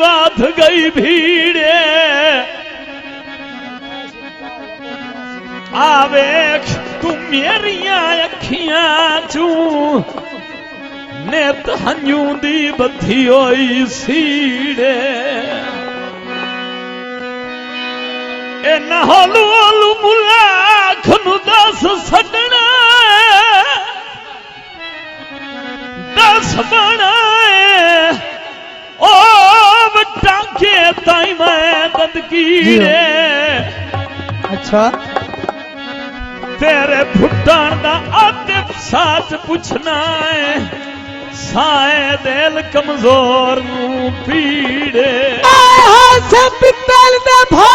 बात गई भीड़े आवेख तू मेरिया अखियां चू नेत हंजू दी बत्ती होई सीड़े ए ना होलू होलू मुलाख नु दस सदना दस बनाए ओ टांके ताई मैं ददकीड़े अच्छा तेरे फुटन दा आतिफ साच पुछना है साए दिल कमजोर नू पीड़े सब पितल दा भा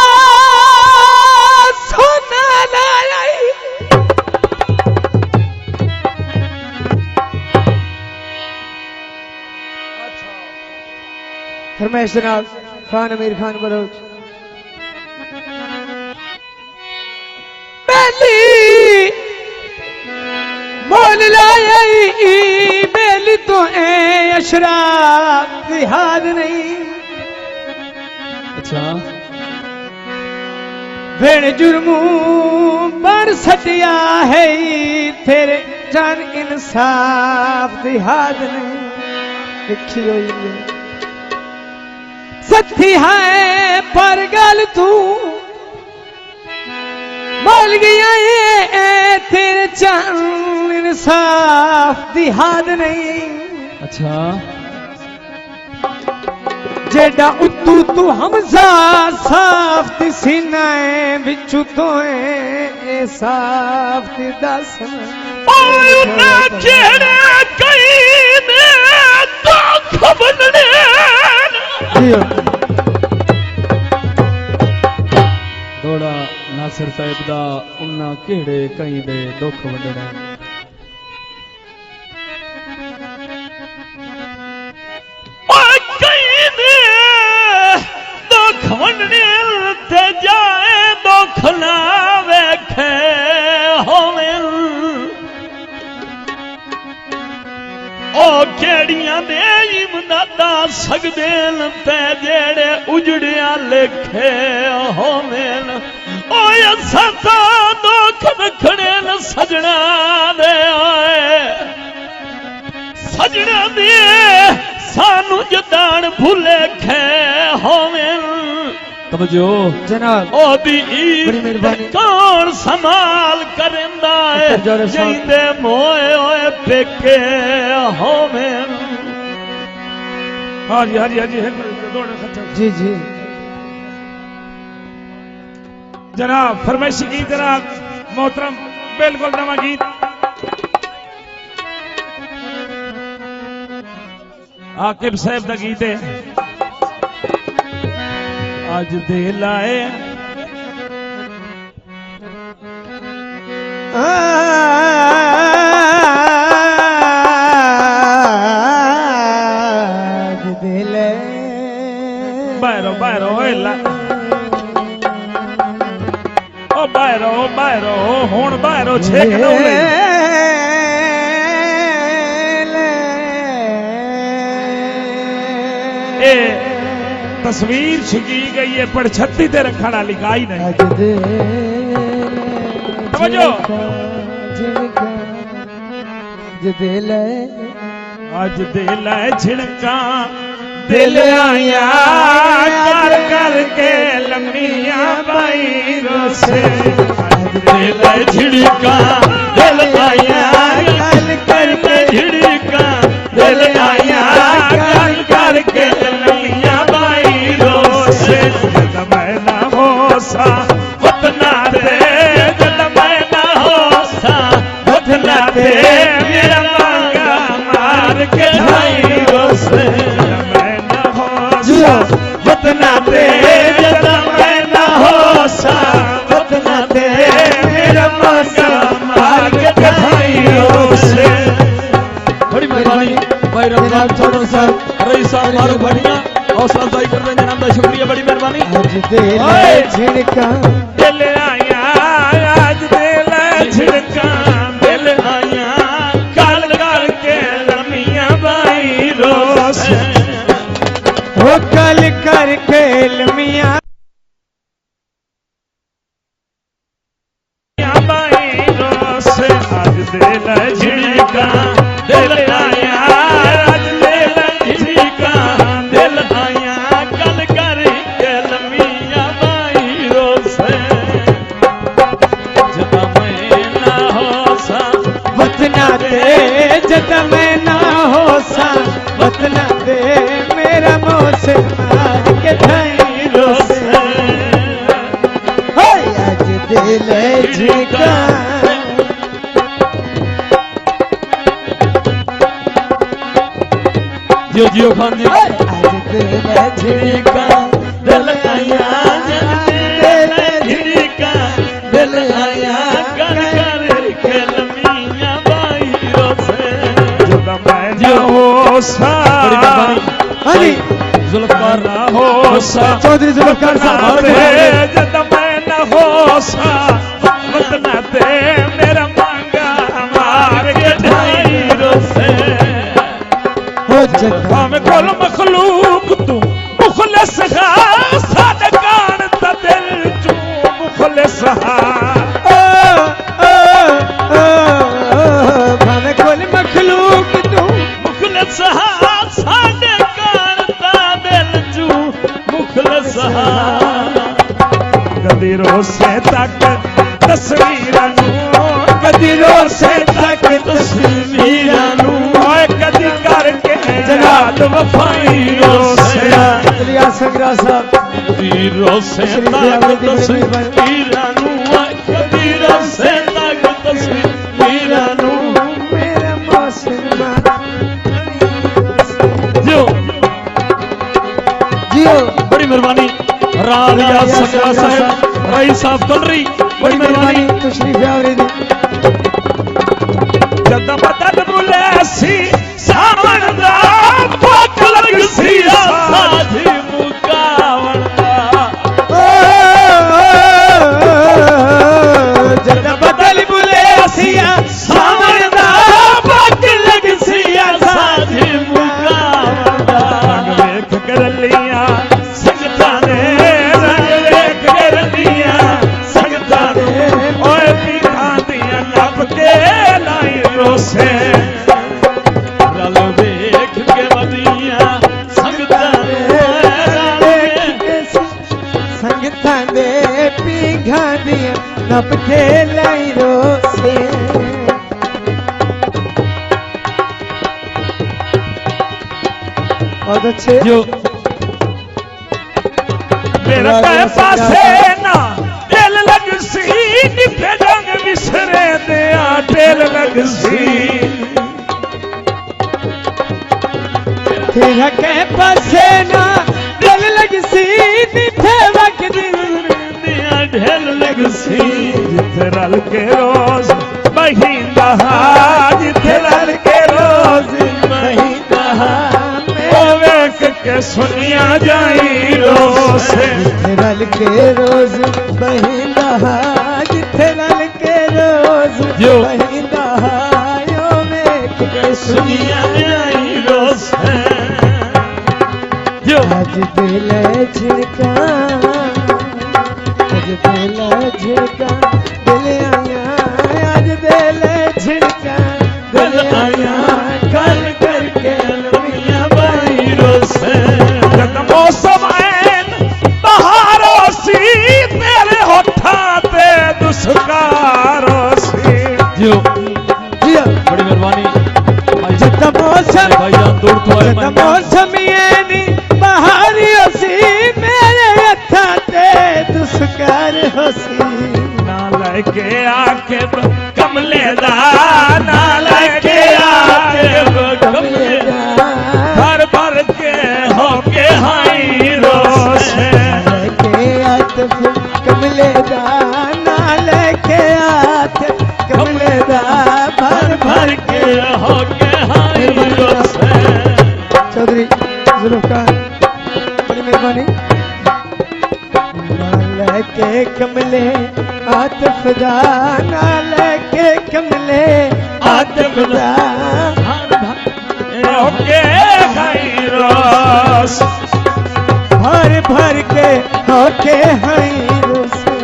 सोना लाई फरमाइश जनाब खान अमीर खान बलोच मोल लाई बेली तो ए अशराफ याद नहीं अच्छा भेड़ जुर्मू पर सटिया है तेरे जान इंसाफ याद नहीं लिखी हुई सत्ती है पर गल तू बोल गया ये तेरे जान इंसाफ दी हाद नहीं अच्छा जेड़ा उतू तू हमजा साफ दी सीना है बिचू तो है साफ दी दस ओए ना जेड़े कई ने तो खबरने थोड़ा नासिर साहिब दा उन्ना केड़े कई दे दुख वंडने ओए कई दे दुख वंडने ते जाए दुख ना वेखे होवें ओ केड़ियां दे इमदादा सकदे न ते जेड़े उजड़िया लिखे होवें ओए सता दुख रखने न सजना दे आए सजना दे सानू जदान भूले खे होवें तवज्जो जनाब ओ दी कौन संभाल करेंदा है जिंदे मोए ओए पेके होवें हां जी जी जी जनाब फरमाइशी गीत जनाब मोहतरम बिल्कुल नवा गीत आकिब साहब दा गीत है अज दे लाए आज दिल बाहरो बाहरो बाहरो हुण बाहरो छेक दो ए तस्वीर छिकी गई है पर छत्ती ते रखण वाली गाई नहीं समझो अज दिल है झिड़का दिल आया कर कर के लम्बिया बाई रोसे दिल है झिड़का दिल आया कर कर के झिड़का दिल आया कर कर के लम्बिया बाई रोसे मैं ना होसा उतना दे जल मैं ना होसा उतना दे मेरा मांगा मार के भाई रोसे उतना दे जदा मैं ना होसा उतना दे मेरा मांगा मार के भाइयों से बड़ी मेहरबानी भाई रमजान छोड़ो साहब रईस साहब मारो बढ़िया हौसला अफजाई कर रहे हैं जनाब दा शुक्रिया बड़ी मेहरबानी आज दिल झिड़का दिल आया आज दिल झिड़का दिल आया काल काल के लमिया भाई रोस वो कल मियाँ बाई रोस आज दिल झिड़का दिल आया आज दिल झिड़का दिल आया कल कर गल मियाँ बाई रोस जदा मैं ना हो सा वतना दे जद मैं ना हो सा वतना दे मेरा मोह से मार के ठाई रोस आज दिल झिड़का जियो जियो खान जी आज दिल झिड़का दिल आया दिल झिड़का दिल आया कल कर गल मियाँ बाई रोस जदा मैं ना हो सा हाँ जी जुल्फकार ना हो सा चौधरी जुल्फकार साहब जद मैं न हो सा वतना दे मेरा मांगा मार के ढाई रोसे हो जद हम कोल मखलूक तू मुखलिस हा साडे कान ता दिल चू मुखलिस हा भावे कोल मखलूक तू मुखलिस हा साडे कान ता दिल चू मुखलिस हा कदी रोसे तक तस्वीरां कदी रोसे तक तस्वीरां ओए कदी करके जनाब वफाई रोसे चलिया संग्राह साहब कदी रोसे तक तस्वीरां ओए कदी रोसे तक तस्वीरां मेरा मौसम जो जियो बड़ी मेहरबानी रालिया सकरा साहब रई साहब कलरी बड़ी मेहरबानी तशरीफ आवरे दी जद बदन बुले सी सावन दा भूख लग सी साधी मुकावन दा जद बदल बुले सिया सावन दा भूख लग सी साधी मुकावन दा रंग वेख कर लिया संगतां ने रंग वेख कर लिया संगतां ने ओए पीठां दियां नप के लाई रोसे रल वेख के वदिया संगतां ने रल वेख संगतां दे पीघा दिया नप के लाई रोसे बहुत अच्छे जो मेरे पे पासे ना दिल लग सी निभे रंग विसरे दिया दिल लग सी तेरा के पासे ना दिल लग सी निठे वक्त दिया ढेल लग सी जिथे रल के रोज महीना जिथे रल के रोज महीना ओ वेख के सुनिया जाई रोसे रल के रोज बहिंदा जिथे रल के रोज जो। बहिंदा यो वेख के सुनिया जाई रोसे जो आज दिल झिड़का आज दिल झिड़का दिल आया आज दिल झिड़का दिल आया कल करके मियां बाई रोसे जब मौसम ऐन बहारों सी तेरे होठां ते दुस्कारों सी जियो जिया बड़ी मेहरबानी भाई जत मौसम भाईजान दूर तो आए जत मौसम नी बहारी होसी मेरे हथा ते दुस्कार होसी ना लेके आके कमले दा ना लेके आके कमले दा भर भर के होके हाई रोसे के आतफ कमले दा नाल के आत कमले दा भर भर के होके हाई रोसे चौधरी जुल्फकार बड़ी मेहरबानी नाल के कमले आतफ दा नाल के कमले आतफ दा होके हाई रोस भर भर के होके हई रुसे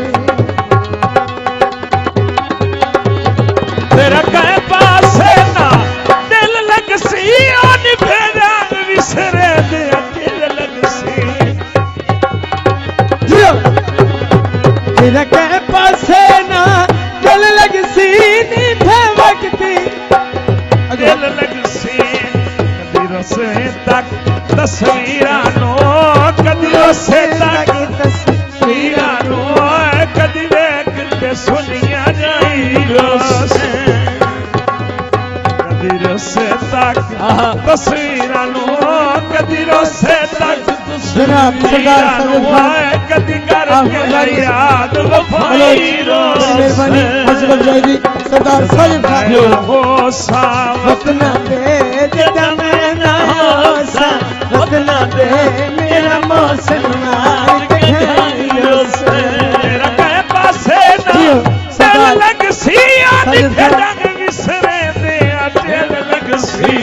तेरा कह पासे ना दिल लग सी आनी फेरा विसरे दे दिल लग सी तेरा कह पासे ना दिल लग सी नी फे वक्ती दिल लग सी कदी रसे तक तस्वीरां नो कदी रसे तक तस्वीरां नो कदी वेख के सुनिया जाई रोसे कदी रसे तक तस्वीरां नो कदी रसे तक जनाब सरदार साहब कदी कर के याद वफाई मेहरबानी हजरत जायदी सरदार साहब जो हो सावत वतना दे जदा मैं ना होसा वतना दे मेरा मौसम मार के गइयो से रखे पासे ना दिल लग सी आदि रंग विसरे दे दिल लग सी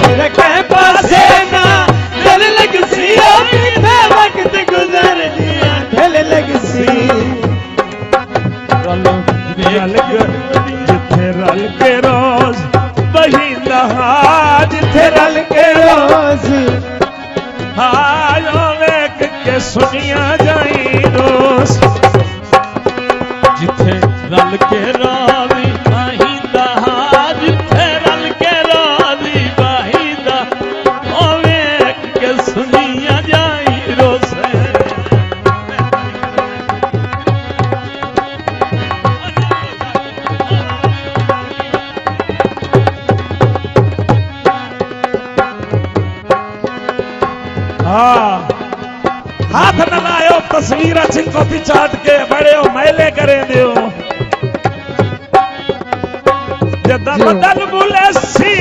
तेरे के पासे ना दिल लग सी आदि वक्त गुजर दिया दिल लग सी जिथे रल के रोज बहिंदा जिथे रल के रोज हायो वेख के सुनिया जाई रोज जिथे रल के रावी बहिंदा जिथे रल के रावी बहिंदा ओ वेख के सुनिया जाई रोज हाथ न लायो तस्वीर छिंको पिचाट के बड़े हो मैले करे दियो जदा बदल बुले सी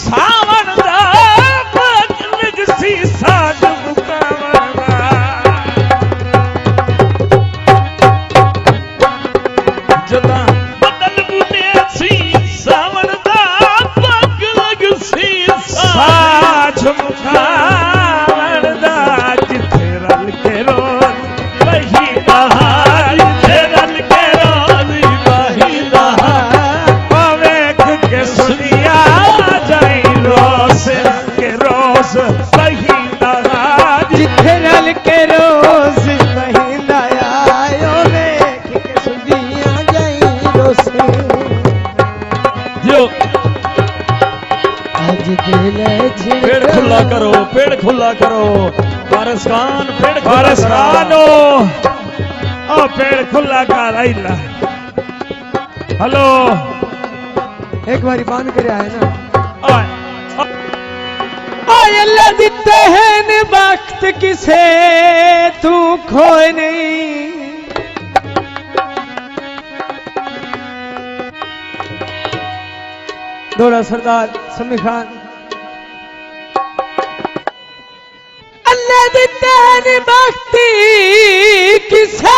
सावन दा बदल सी साज मुकावन जदा बदल बुले सी सावन दा बदल सी साज मुकावन जिथे रल के रोज बहिंदा आयो वेख के सुनिया जाई रोसे जो आज दिल पेड़ खुला करो पेड़ खुला करो वारिसखान पेड़ वारिसखानो ओ पेड़ खुला कर आइला हेलो एक बारी बांध कर आए ना ओए अल्लाह दिते हैं न वक्त किसे तू खोए नहीं दौड़ा सरदार समी खान अल्लाह दिते हैं न वक्त किसे